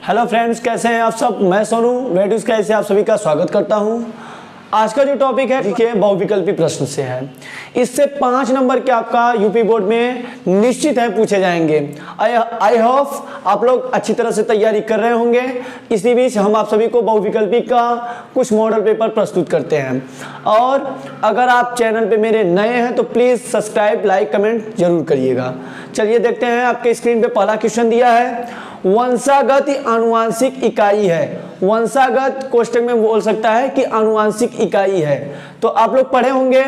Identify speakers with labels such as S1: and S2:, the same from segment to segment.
S1: Hello friends, कैसे हैं आप सब। मैं सोनू वेटूस कैसे आप सभी का स्वागत करता हूं। आज का जो टॉपिक है देखिए बहुविकल्पी प्रश्न से है। इससे 5 नंबर के आपका यूपी बोर्ड में निश्चित है पूछे जाएंगे। आई होप आप लोग अच्छी तरह से तैयारी कर रहे होंगे। इसी बीच हम आप सभी को बहुविकल्पी का कुछ मॉडल पेपर प्रस्तुत करते हैं। और अगर आप चैनल पे मेरे नए हैं तो प्लीज़ सब्सक्राइब, लाइक, कमेंट जरूर करिएगा। चलिए देखते हैं। आपके स्क्रीन पे पहला क्वेश्चन दिया है, वंशागत आनुवांशिक इकाई है। वंशागत कोष्टक में बोल सकता है कि आनुवांशिक इकाई है। तो आप लोग पढ़े होंगे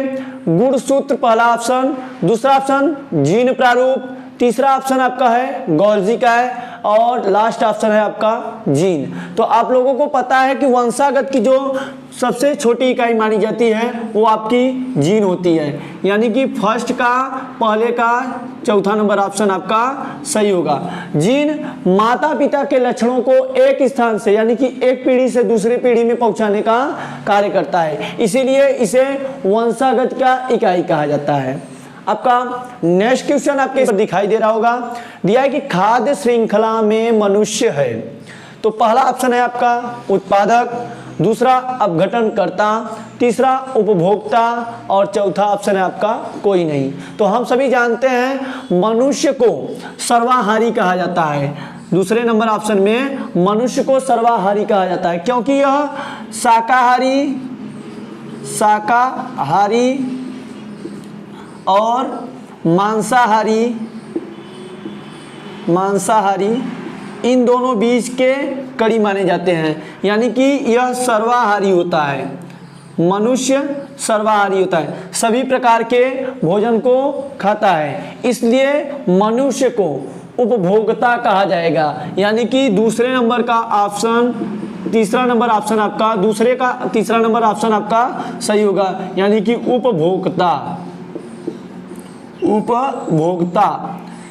S1: गुणसूत्र पहला ऑप्शन, दूसरा ऑप्शन जीन प्रारूप, तीसरा ऑप्शन आपका है गोल्जी का है और लास्ट ऑप्शन है आपका जीन। तो आप लोगों को पता है कि वंशागत की जो सबसे छोटी इकाई मानी जाती है वो आपकी जीन होती है। यानी कि फर्स्ट का पहले का चौथा नंबर ऑप्शन आपका सही होगा। जीन माता पिता के लक्षणों को एक स्थान से यानी कि एक पीढ़ी से दूसरी पीढ़ी में पहुंचाने का कार्य करता है, इसीलिए इसे वंशागत का इकाई कहा जाता है। आपका नेक्स्ट क्वेश्चन आपके दिखाई दे रहा होगा, दिया है कि खाद्य श्रृंखला में मनुष्य है। तो पहला ऑप्शन है आपका उत्पादक, दूसरा अपघटनकर्ता, तीसरा उपभोक्ता और चौथा ऑप्शन है आपका कोई नहीं। तो हम सभी जानते हैं मनुष्य को सर्वाहारी कहा जाता है। दूसरे नंबर ऑप्शन में मनुष्य को सर्वाहारी कहा जाता है क्योंकि यह शाकाहारी और मांसाहारी इन दोनों बीच के कड़ी माने जाते हैं। यानी कि यह सर्वाहारी होता है, मनुष्य सर्वाहारी होता है, सभी प्रकार के भोजन को खाता है, इसलिए मनुष्य को उपभोक्ता कहा जाएगा। यानी कि दूसरे नंबर का ऑप्शन, तीसरा नंबर ऑप्शन आपका, दूसरे का तीसरा नंबर ऑप्शन आपका सही होगा। यानी कि उपभोक्ता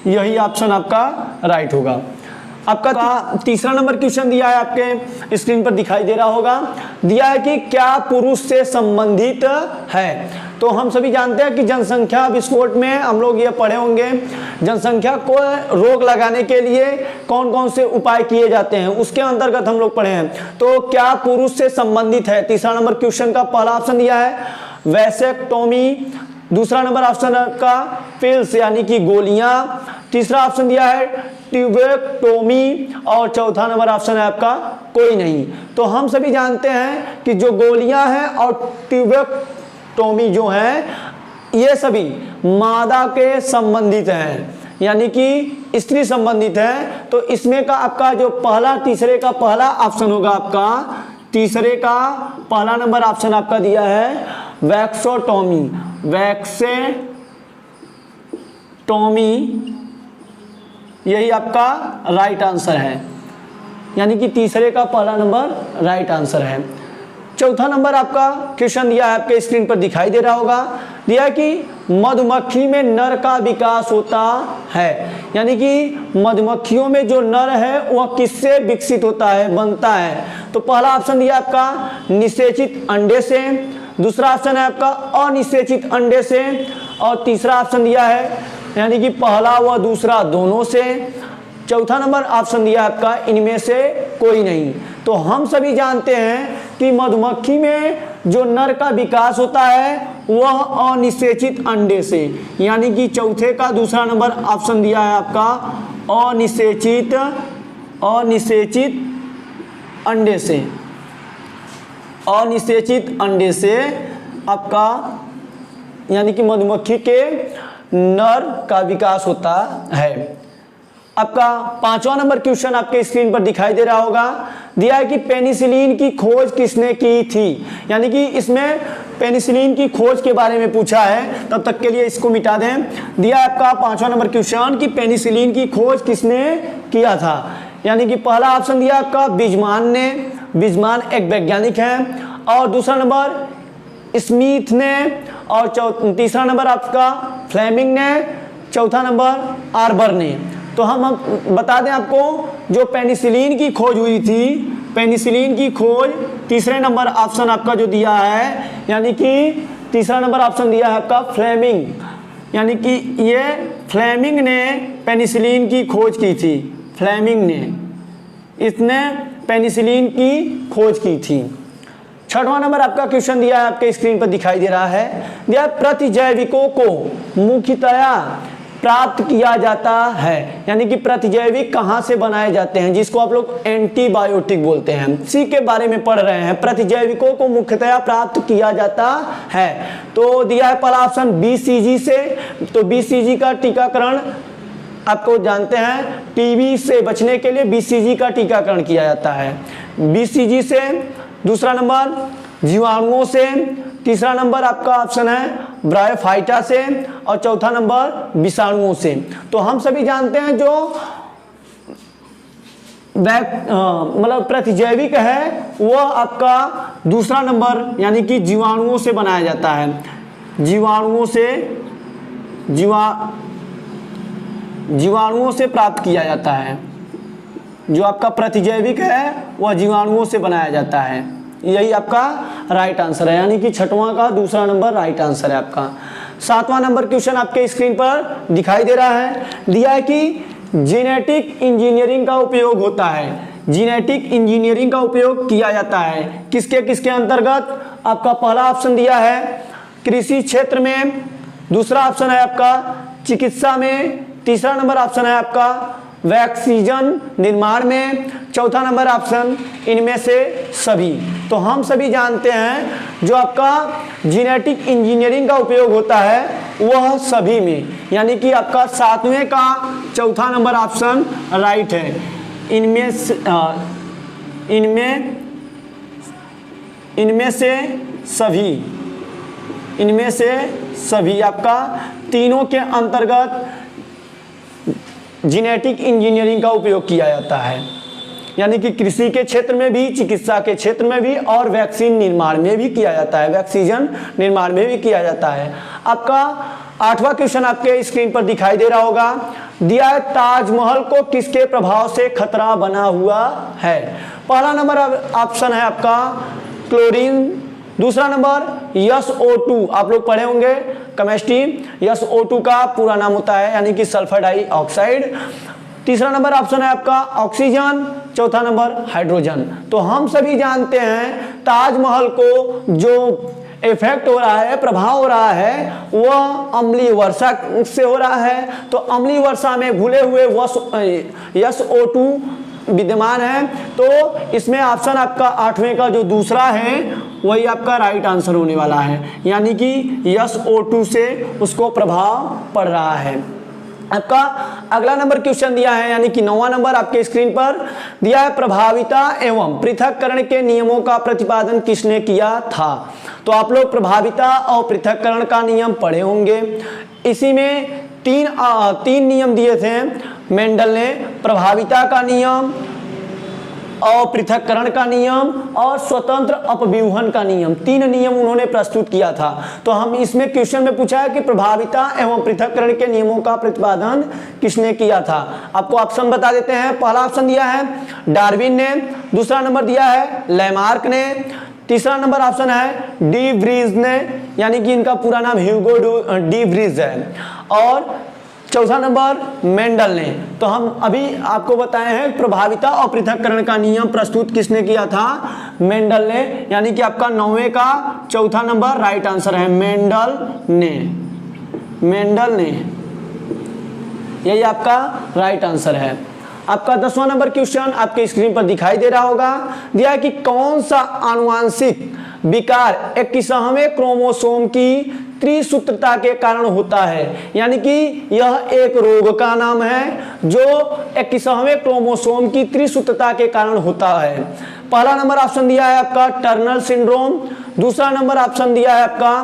S1: यही ऑप्शन आपका राइट होगा। आपका तीसरा नंबर क्वेश्चन दिया है, आपके स्क्रीन पर दिखाई दे रहा होगा। दिया है कि क्या पुरुष से संबंधित है। तो हम सभी जानते हैं कि जनसंख्या विस्फोट में हम लोग ये पढ़े होंगे, जनसंख्या को रोक लगाने के लिए कौन कौन से उपाय किए जाते हैं, उसके अंतर्गत हम लोग पढ़े हैं। तो क्या पुरुष से संबंधित है, तीसरा नंबर क्वेश्चन का पहला ऑप्शन दिया है वैसेक्टोमी, दूसरा नंबर ऑप्शन का पिल्स यानी कि गोलियां, तीसरा ऑप्शन दिया है ट्यूबेक्टोमी और चौथा नंबर ऑप्शन है आपका कोई नहीं। तो हम सभी जानते हैं कि जो गोलियां हैं और ट्यूबेक्टोमी जो है ये सभी मादा के संबंधित हैं, यानी कि स्त्री संबंधित है। तो इसमें का आपका जो पहला तीसरे का पहला ऑप्शन होगा आपका, तीसरे का पहला नंबर ऑप्शन आपका दिया है वैक्सोटोमी, यही आपका राइट आंसर है। यानी कि तीसरे का पहला नंबर राइट आंसर है। चौथा नंबर आपका क्वेश्चन दिया है, आपके स्क्रीन पर दिखाई दे रहा होगा। दिया है कि मधुमक्खी में नर का विकास होता है। यानी कि मधुमक्खियों में जो नर है वह किससे विकसित होता है, बनता है। तो पहला ऑप्शन दिया आपका निषेचित अंडे से, दूसरा ऑप्शन है आपका अनिषेचित अंडे से और तीसरा ऑप्शन दिया है यानी कि पहला व दूसरा दोनों से, चौथा नंबर ऑप्शन दिया आपका इनमें से कोई नहीं। तो हम सभी जानते हैं कि मधुमक्खी में जो नर का विकास होता है वह अनिषेचित अंडे से, यानी कि चौथे का दूसरा नंबर ऑप्शन दिया है आपका अनिषेचित अंडे से, अनिषेचित अंडे से आपका यानी कि मधुमक्खी के नर का विकास होता है। आपका पांचवा नंबर क्वेश्चन आपके स्क्रीन पर दिखाई दे रहा होगा। दिया है कि पेनिसिलिन की खोज किसने की थी। यानी कि इसमें पेनिसिलिन की खोज के बारे में पूछा है, तब तक के लिए इसको मिटा दें। दिया है आपका पांचवा नंबर क्वेश्चन कि पेनिसिलिन की खोज किसने किया था। यानी कि पहला ऑप्शन दिया आपका बिजमान ने, बिजमान एक वैज्ञानिक है, और दूसरा नंबर स्मिथ ने और तीसरा नंबर आपका फ्लेमिंग ने, चौथा नंबर आर्बर ने। तो हम बता दें आपको, जो पेनिसिलिन की खोज हुई थी, पेनिसिलिन की खोज तीसरे नंबर ऑप्शन आपका जो दिया है, यानी कि तीसरा नंबर ऑप्शन दिया है आपका फ्लेमिंग, यानी कि ये फ्लेमिंग ने पेनिसिलिन की खोज की थी, फ्लेमिंग ने। इसने पेनिसिलिन की खोज की थी। छठवां नंबर आपका क्वेश्चन दिया है, आपके स्क्रीन पर दिखाई दे रहा है, दिया प्रतिजैविकों को मुख्यतया प्राप्त किया जाता है, यानी कि प्रतिजैविक कहां से बनाए जाते हैं, जिसको आप लोग एंटीबायोटिक बोलते हैं, इसी के बारे में पढ़ रहे हैं। प्रतिजैविकों को मुख्यतया प्राप्त किया जाता है, तो दिया है पहला ऑप्शन बीसीजी से। तो बीसीजी का टीकाकरण आपको जानते हैं, टीबी से बचने के लिए बीसीजी का टीकाकरण किया जाता है, बीसीजी से। दूसरा नंबर जीवाणुओं से, तीसरा नंबर आपका ऑप्शन है ब्रायोफाइटा से, और चौथा नंबर विषाणुओं से। तो हम सभी जानते हैं जो मतलब प्रतिजैविक है वह आपका दूसरा नंबर यानी कि जीवाणुओं से बनाया जाता है, जीवाणुओं से प्राप्त किया जाता है। जो आपका प्रतिजैविक है वह जीवाणुओं से बनाया जाता है, यही आपका राइट आंसर है, यानी कि छठवां का दूसरा नंबर राइट आंसर है आपका। सातवां नंबर क्वेश्चन आपके स्क्रीन पर दिखाई दे रहा है, दिया है कि जेनेटिक इंजीनियरिंग का उपयोग होता है, जेनेटिक इंजीनियरिंग का उपयोग किया जाता है किसके किसके अंतर्गत। आपका पहला ऑप्शन दिया है कृषि क्षेत्र में, दूसरा ऑप्शन है आपका चिकित्सा में, तीसरा नंबर ऑप्शन है आपका वैक्सीजन निर्माण में, चौथा नंबर ऑप्शन इनमें से सभी। तो हम सभी जानते हैं जो आपका जेनेटिक इंजीनियरिंग का उपयोग होता है वह सभी में, यानी कि आपका सातवें का चौथा नंबर ऑप्शन राइट है। इनमें से सभी आपका तीनों के अंतर्गत जेनेटिक इंजीनियरिंग का उपयोग किया जाता है, यानी कि कृषि के क्षेत्र में भी, चिकित्सा के क्षेत्र में भी, और वैक्सीन निर्माण में भी किया जाता है, वैक्सीजन निर्माण में भी किया जाता है। आपका आठवां क्वेश्चन आपके स्क्रीन पर दिखाई दे रहा होगा, दिया है ताजमहल को किसके प्रभाव से खतरा बना हुआ है। पहला नंबर ऑप्शन है आपका क्लोरीन, दूसरा नंबर SO2, आप लोग पढ़े होंगे केमिस्ट्री, SO2 का पूरा नाम होता है यानी कि सल्फर डाइऑक्साइड। तीसरा नंबर ऑप्शन है आपका ऑक्सीजन, चौथा नंबर हाइड्रोजन। तो हम सभी जानते हैं ताजमहल को जो इफेक्ट हो रहा है, प्रभाव हो रहा है, वह अम्लीय वर्षा से हो रहा है। तो अम्लीय वर्षा में घुले हुए SO2 विद्यमान है, तो इसमें ऑप्शन आपका आठवें का जो दूसरा है वही आपका राइट आंसर होने वाला है, यानी कि SO2 से उसको प्रभाव पड़ रहा है। आपका अगला नंबर क्वेश्चन दिया है, यानी कि 9वां नंबर आपके स्क्रीन पर दिया है, प्रभाविता एवं पृथक्करण के नियमों का प्रतिपादन किसने किया था। तो आप लोग प्रभाविता और पृथक्करण का नियम पढ़े होंगे, इसी में तीन नियम दिए थे मेंडल ने, प्रभाविता का नियम और पृथक्करण का नियम और स्वतंत्र अपव्यूहन का नियम, तीन नियम उन्होंने प्रस्तुत किया था। तो हम इसमें क्वेश्चन में पूछा है कि प्रभाविता एवं पृथक्करण के नियमों का प्रतिपादन किसने किया था। आपको ऑप्शन बता देते हैं, पहला ऑप्शन दिया है डार्विन ने, दूसरा नंबर दिया है लैमार्क ने, तीसरा नंबर ऑप्शन है डी व्रीज ने, यानी कि इनका पूरा नाम ह्यूगो डी व्रीज है, और चौथा नंबर मेंडल ने। तो हम अभी आपको बताए हैं प्रभाविता और पृथक्करण का नियम प्रस्तुत किसने किया था, मेंडल ने, यानी कि आपका 9वें का चौथा नंबर राइट आंसर है, मेंडल ने, यही आपका राइट आंसर है। आपका 10वां नंबर क्वेश्चन आपके स्क्रीन पर दिखाई दे रहा होगा, दिया है कि कौन सा आनुवांशिक विकार 21वें क्रोमोसोम की त्रिसूत्रता के कारण होता है, यानी कि यह एक रोग का नाम है जो 21वें क्रोमोसोम की त्रिसूत्रता के कारण होता है। पहला नंबर ऑप्शन दिया है आपका टर्नर सिंड्रोम, दूसरा नंबर ऑप्शन दिया है आपका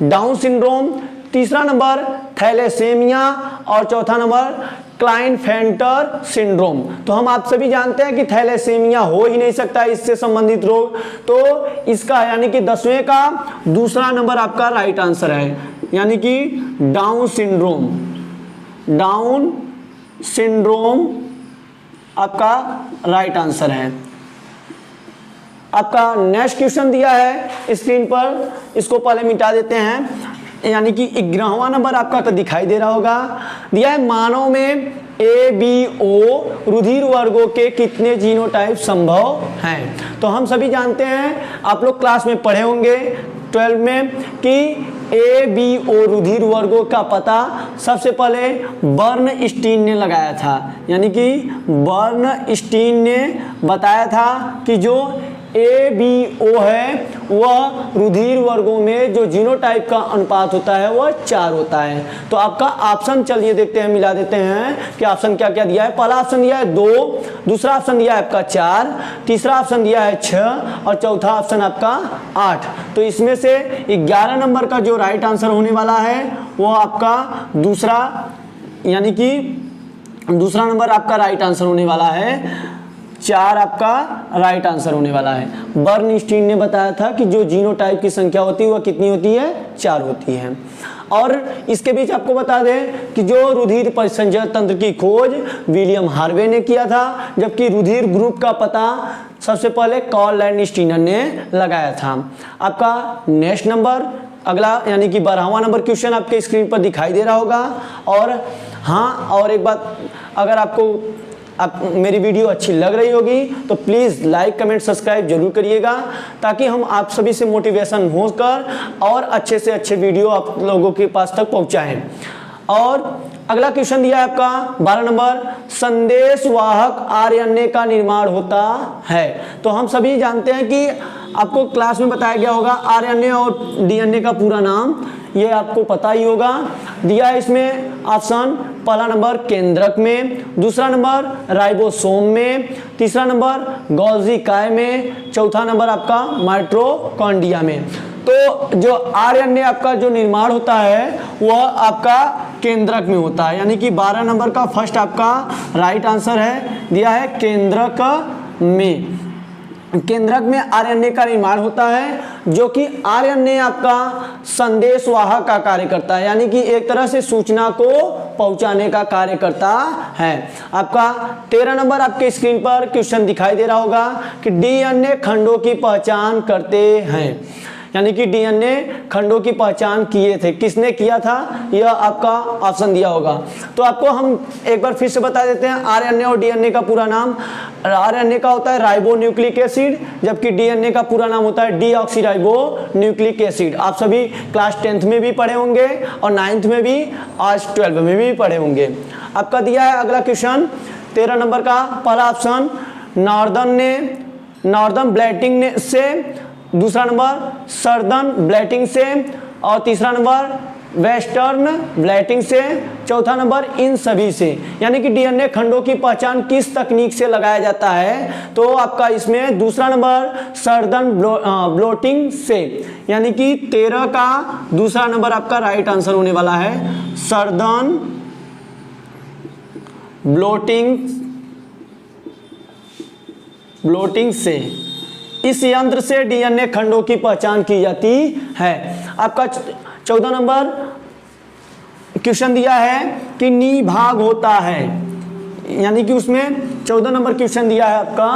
S1: डाउन सिंड्रोम, तीसरा नंबर थैलेसेमिया और चौथा नंबर क्लाइनफेल्टर सिंड्रोम। तो हम आप सभी जानते हैं कि थैलेसेमिया हो ही नहीं सकता इससे संबंधित रोग, तो इसका यानी कि 10वें का दूसरा नंबर आपका राइट आंसर है, यानी कि डाउन सिंड्रोम आपका राइट आंसर है। आपका नेक्स्ट क्वेश्चन दिया है स्क्रीन पर, इसको पहले मिटा देते हैं। यानी कि 11वां नंबर आपका तो दिखाई दे रहा होगा। दिया है मानव में ए बी ओ रुधिर वर्गों के कितने जीनोटाइप संभव हैं। तो हम सभी जानते हैं, आप लोग क्लास में पढ़े होंगे 12 में कि ए बी ओ रुधिर वर्गों का पता सबसे पहले बर्नस्टीन ने लगाया था। यानी कि बर्नस्टीन ने बताया था कि जो ए बी ओ है वह रुधिर वर्गों में जो जीनोटाइप का अनुपात होता है वह 4 होता है। तो आपका ऑप्शन चलिए देखते हैं, मिला देते हैं कि ऑप्शन क्या क्या दिया है। पहला ऑप्शन दिया है 2, दूसरा ऑप्शन दिया है आपका 4, तीसरा ऑप्शन दिया है 6 और चौथा ऑप्शन आपका 8। तो इसमें से 11 नंबर का जो राइट आंसर होने वाला है वो आपका दूसरा, यानी कि दूसरा नंबर आपका राइट आंसर होने वाला है। 4 आपका राइट आंसर होने वाला है। बर्नस्टीन ने बताया था कि जो जीनोटाइप की संख्या होती है वह कितनी होती है, 4 होती है। और इसके बीच आपको बता दें कि जो रुधिर परिसंचय तंत्र की खोज विलियम हार्वे ने किया था, जबकि रुधिर ग्रुप का पता सबसे पहले कार्ल लैंडस्टीनर ने लगाया था। आपका नेक्स्ट नंबर अगला, यानी कि 12वां नंबर क्वेश्चन आपके स्क्रीन पर दिखाई दे रहा होगा। और हाँ, और एक बात, अगर आपको मेरी वीडियो अच्छी लग रही होगी तो प्लीज़ लाइक कमेंट सब्सक्राइब जरूर करिएगा, ताकि हम आप सभी से मोटिवेशन होकर और अच्छे से अच्छे वीडियो आप लोगों के पास तक पहुंचाएं। और अगला क्वेश्चन दिया है आपका 12 नंबर, संदेश वाहक आरएनए का निर्माण होता है। तो हम सभी जानते हैं कि आपको क्लास में बताया गया होगा आरएनए और डीएनए का पूरा नाम, ये आपको पता ही होगा। दिया है इसमें ऑप्शन, पहला नंबर केंद्रक में, दूसरा नंबर राइबोसोम में, तीसरा नंबर गोल्गी काय में, चौथा नंबर आपका माइटोकॉन्ड्रिया में। तो जो आरएनए आपका जो निर्माण होता है वह आपका केंद्रक में होता है, यानी कि 12 नंबर का फर्स्ट आपका राइट आंसर है। दिया है केंद्रक में। केंद्रक में आरएनए का निर्माण होता है, जो कि आरएनए आपका संदेश वाहक का कार्य करता है, यानी कि एक तरह से सूचना को पहुंचाने का कार्य करता है। आपका 13 नंबर आपके स्क्रीन पर क्वेश्चन दिखाई दे रहा होगा कि डीएनए खंडों की पहचान करते हैं। यानी कि डीएनए खंडों की पहचान किए थे, किसने किया था, यह आपका ऑप्शन दिया होगा। तो आपको हम एक बार फिर से बता देते हैं आरएनए और डीएनए का पूरा नाम। आरएनए का होता है राइबो न्यूक्लिक एसिड, जबकि डीएनए का पूरा नाम होता है डीऑक्सीराइबो न्यूक्लिक एसिड। आप सभी क्लास 10th में भी पढ़े होंगे और 9th में भी, आज 12 में भी पढ़े होंगे। आपका दिया है अगला क्वेश्चन 13 नंबर का पहला ऑप्शन, नॉर्दर्न ब्लैटिंग से, दूसरा नंबर सर्दर्न ब्लैटिंग से, और तीसरा नंबर वेस्टर्न ब्लैटिंग से, चौथा नंबर इन सभी से। यानी कि डीएनए खंडों की पहचान किस तकनीक से लगाया जाता है, तो आपका इसमें दूसरा नंबर सर्दर्न ब्लॉटिंग से, यानी कि 13 का दूसरा नंबर आपका राइट आंसर होने वाला है, सर्दर्न ब्लॉटिंग से। इस यंत्र से डीएनए खंडों की पहचान की जाती है। आपका 14 नंबर क्वेश्चन दिया है कि नी भाग होता है, यानी कि उसमें 14 नंबर क्वेश्चन दिया है आपका,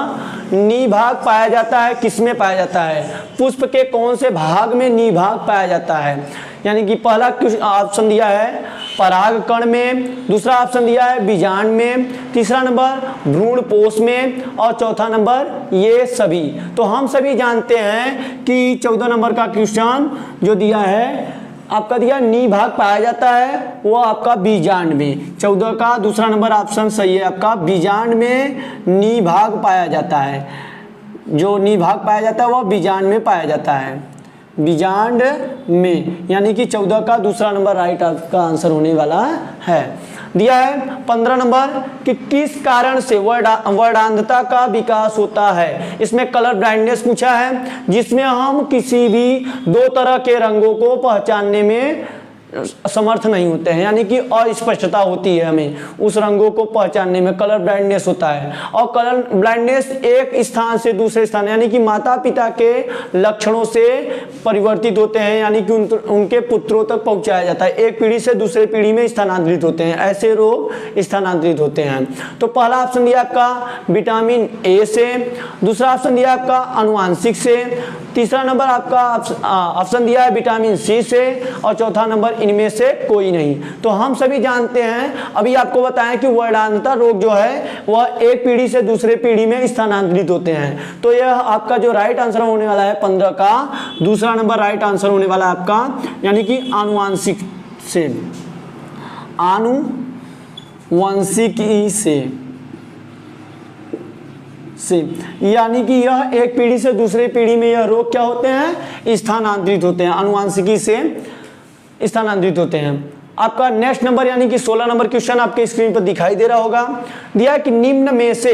S1: नी भाग पाया जाता है, किसमें पाया जाता है, पुष्प के कौन से भाग में नी भाग पाया जाता है। यानी कि पहला ऑप्शन दिया है परागकण में, दूसरा ऑप्शन दिया है बीजांड में, तीसरा नंबर भ्रूणपोष में, और चौथा नंबर ये सभी। तो हम सभी जानते हैं कि 14 नंबर का क्वेश्चन जो दिया है आपका दिया नी भाग पाया जाता है वो आपका बीजांड में। 14 का दूसरा नंबर ऑप्शन सही है आपका, बीजांड में नी भाग पाया जाता है। जो नी भाग पाया जाता है वह बीजांड में पाया जाता है, बीजांड में। यानी कि 14 का दूसरा नंबर राइट आपका आंसर होने वाला है। दिया है 15 नंबर कि किस कारण से वर्णांधता का विकास होता है। इसमें कलर ब्लाइंडनेस पूछा है, जिसमें हम किसी भी 2 तरह के रंगों को पहचानने में समर्थ नहीं होते हैं, यानी कि अस्पष्टता होती है हमें उस रंगों को पहचानने में, कलर ब्लाइंडनेस होता है। और कलर ब्लाइंडनेस एक स्थान से दूसरे स्थान यानी कि माता पिता के लक्षणों से परिवर्तित होते हैं, यानी कि उनके पुत्रों तक पहुंचाया जाता है, एक पीढ़ी से दूसरे पीढ़ी में स्थानांतरित होते हैं, ऐसे रोग स्थानांतरित होते हैं। तो पहला ऑप्शन दिया आपका विटामिन ए से, दूसरा ऑप्शन दिया आपका आनुवांशिक से, तीसरा नंबर आपका ऑप्शन दिया है विटामिन सी से, और चौथा नंबर इनमें से कोई नहीं। तो हम सभी जानते हैं, अभी आपको बताएं कि वर्णांतर रोग जो है वह एक पीढ़ी से दूसरे पीढ़ी में स्थानांतरित होते हैं। तो यह आपका जो राइट आंसर होने वाला है 15 का दूसरा नंबर राइट आंसर होने वाला है आपका, यानी कि आनुवांशिक से, आनुवंशिकी से, यानी कि यह एक पीढ़ी से दूसरे पीढ़ी में यह रोग क्या होते हैं, स्थानांतरित होते हैं, आनुवंशिकी से स्थानांतरित होते हैं। आपका नेक्स्ट नंबर यानी कि 16 नंबर क्वेश्चन आपके स्क्रीन पर दिखाई दे रहा होगा। दिया कि निम्न में से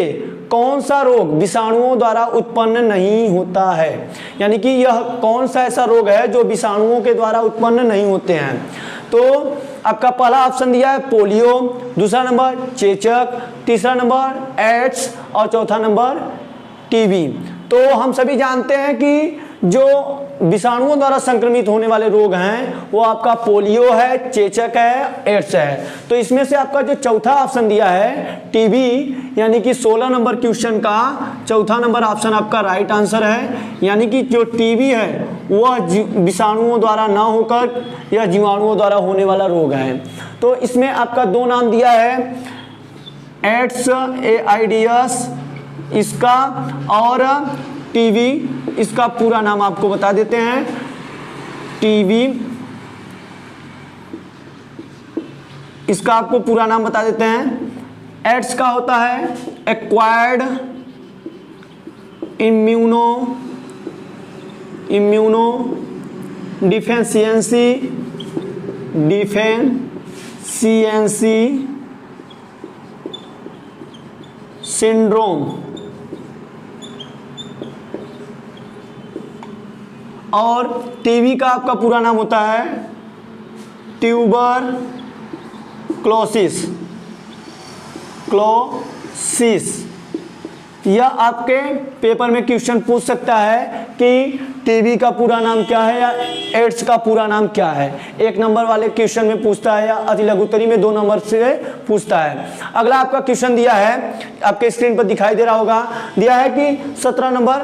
S1: कौन सा रोग विषाणुओं द्वारा उत्पन्न नहीं होता है, यानी कि यह कौन सा ऐसा रोग है जो विषाणुओं के द्वारा उत्पन्न नहीं होते हैं। तो आपका पहला ऑप्शन दिया है पोलियो, दूसरा नंबर चेचक, तीसरा नंबर एड्स और चौथा नंबर टीबी। तो हम सभी जानते हैं कि जो विषाणुओं द्वारा संक्रमित होने वाले रोग हैं वो आपका पोलियो है, चेचक है, एड्स है। तो इसमें से आपका जो चौथा ऑप्शन दिया है टीबी, यानी कि 16 नंबर क्वेश्चन का चौथा नंबर ऑप्शन आपका राइट आंसर है, यानी कि जो टीबी है वह विषाणुओं द्वारा ना होकर यह जीवाणुओं द्वारा होने वाला रोग है। तो इसमें आपका दो नाम दिया है, एड्स AIDS इसका, और टीबी इसका पूरा नाम आपको बता देते हैं। टीबी इसका आपको पूरा नाम बता देते हैं। एड्स का होता है एक्वायर्ड इम्यूनो डिफिशियंसी सिंड्रोम, और टीबी का आपका पूरा नाम होता है ट्यूबरक्लोसिस। यह आपके पेपर में क्वेश्चन पूछ सकता है कि टीबी का पूरा नाम क्या है या एड्स का पूरा नाम क्या है। एक नंबर वाले क्वेश्चन में पूछता है या अति लघुत्तरी में 2 नंबर से पूछता है। अगला आपका क्वेश्चन दिया है, आपके स्क्रीन पर दिखाई दे रहा होगा, दिया है कि 17 नंबर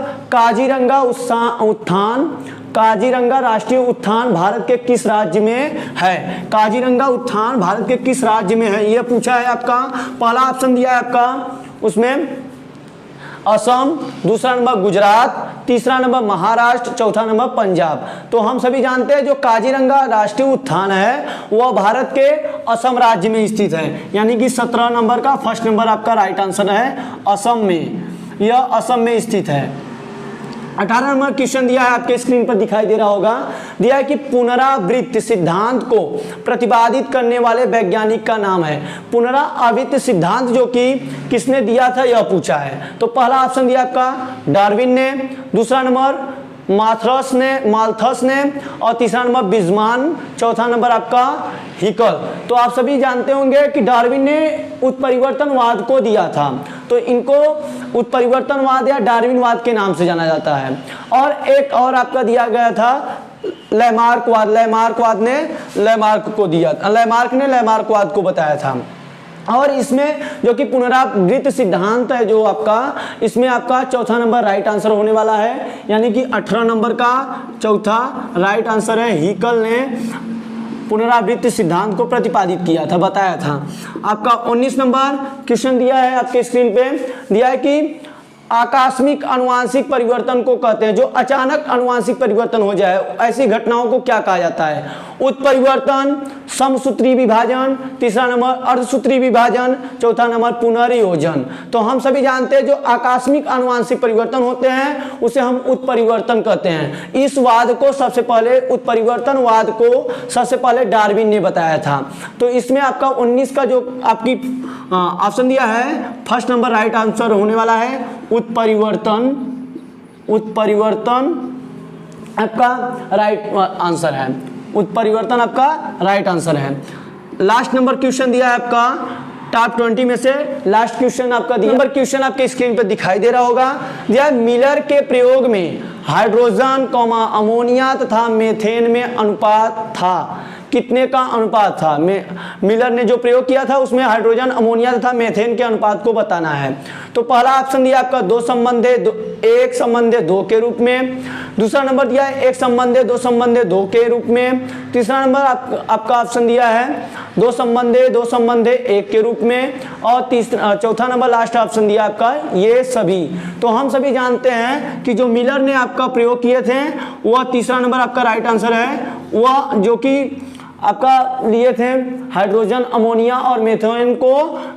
S1: काजीरंगा राष्ट्रीय उद्यान भारत के किस राज्य में है। काजीरंगा उद्यान भारत के किस राज्य में है यह पूछा है आपका। पहला ऑप्शन दिया है आपका उसमें असम, दूसरा नंबर गुजरात, तीसरा नंबर महाराष्ट्र, चौथा नंबर पंजाब। तो हम सभी जानते हैं जो काजीरंगा राष्ट्रीय उद्यान है वह भारत के असम राज्य में स्थित है, यानी कि 17 नंबर का फर्स्ट नंबर आपका राइट आंसर है असम में, यह असम में स्थित है। 18 नंबर क्वेश्चन दिया है आपके स्क्रीन पर दिखाई दे रहा होगा, दिया है कि पुनरावृत्ति सिद्धांत को प्रतिपादित करने वाले वैज्ञानिक का नाम है। पुनरावृत्ति सिद्धांत जो कि किसने दिया था यह पूछा है। तो पहला ऑप्शन दिया आपका डार्विन ने, दूसरा नंबर माल्थस ने, और तीसरा नंबर बिजमान, चौथा नंबर आपका हिकल। तो आप सभी जानते होंगे कि डार्विन ने उत्परिवर्तनवाद को दिया था, तो इनको उत्परिवर्तनवाद या डार्विनवाद के नाम से जाना जाता है। और एक और आपका दिया गया था लैमार्कवाद ने लैमार्कवाद को बताया था। और इसमें जो कि पुनरावृत्ति सिद्धांत है जो आपका, इसमें आपका चौथा नंबर राइट आंसर होने वाला है, यानी कि 18 नंबर का चौथा राइट आंसर है। हिकल ने पुनरावृत्ति सिद्धांत को प्रतिपादित किया था, बताया था। आपका 19 नंबर क्वेश्चन दिया है आपके स्क्रीन पे, दिया है कि आकस्मिक आनुवांशिक परिवर्तन को कहते हैं, जो अचानक आनुवांशिक परिवर्तन हो जाए ऐसी घटनाओं को क्या कहा जाता है। उत्परिवर्तन, समसूत्री विभाजन, तीसरा नंबर अर्धसूत्री विभाजन, चौथा नंबर पुनर्योजन। तो हम सभी जानते हैं जो आकस्मिक आनुवांशिक परिवर्तन होते हैं उसे हम उत्परिवर्तन कहते हैं। इस वाद को सबसे पहले, उत्परिवर्तनवाद को सबसे पहले डार्विन ने बताया था। तो इसमें आपका 19 का जो आपकी ऑप्शन दिया है फर्स्ट नंबर राइट आंसर होने वाला है उत्परिवर्तन आपका राइट आंसर है। उत्परिवर्तन आपका राइट आंसर है। लास्ट नंबर क्वेश्चन दिया है आपका टॉप 20 में से लास्ट क्वेश्चन आपका दिया। नंबर क्वेश्चन आपके स्क्रीन पर दिखाई दे रहा होगा। यह मिलर के प्रयोग में हाइड्रोजन, अमोनिया तथा मीथेन में अनुपात था। कितने का अनुपात था? मिलर ने जो प्रयोग किया था उसमें हाइड्रोजन, अमोनिया तथा मीथेन के अनुपात को बताना है। तो पहला ऑप्शन दिया आपका 1 संबंधे 2 के रूप में। दूसरा नंबर दिया है 1 संबंधे 2 के रूप में। तीसरा नंबर आपका ऑप्शन दिया है 2 संबंधे 1 के रूप में। और चौथा नंबर लास्ट ऑप्शन दिया आपका ये सभी। तो हम सभी जानते हैं कि जो मिलर ने आपका प्रयोग किए थे वह तीसरा नंबर आपका राइट आंसर है, वह जो कि आपका लिए थे हाइड्रोजन, अमोनिया और मीथेन को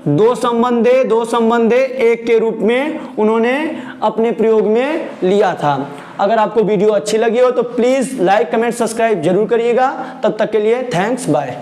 S1: 2 संबंधे 1 के रूप में उन्होंने अपने प्रयोग में लिया था। अगर आपको वीडियो अच्छी लगी हो तो प्लीज लाइक, कमेंट, सब्सक्राइब जरूर करिएगा। तब तक के लिए थैंक्स, बाय।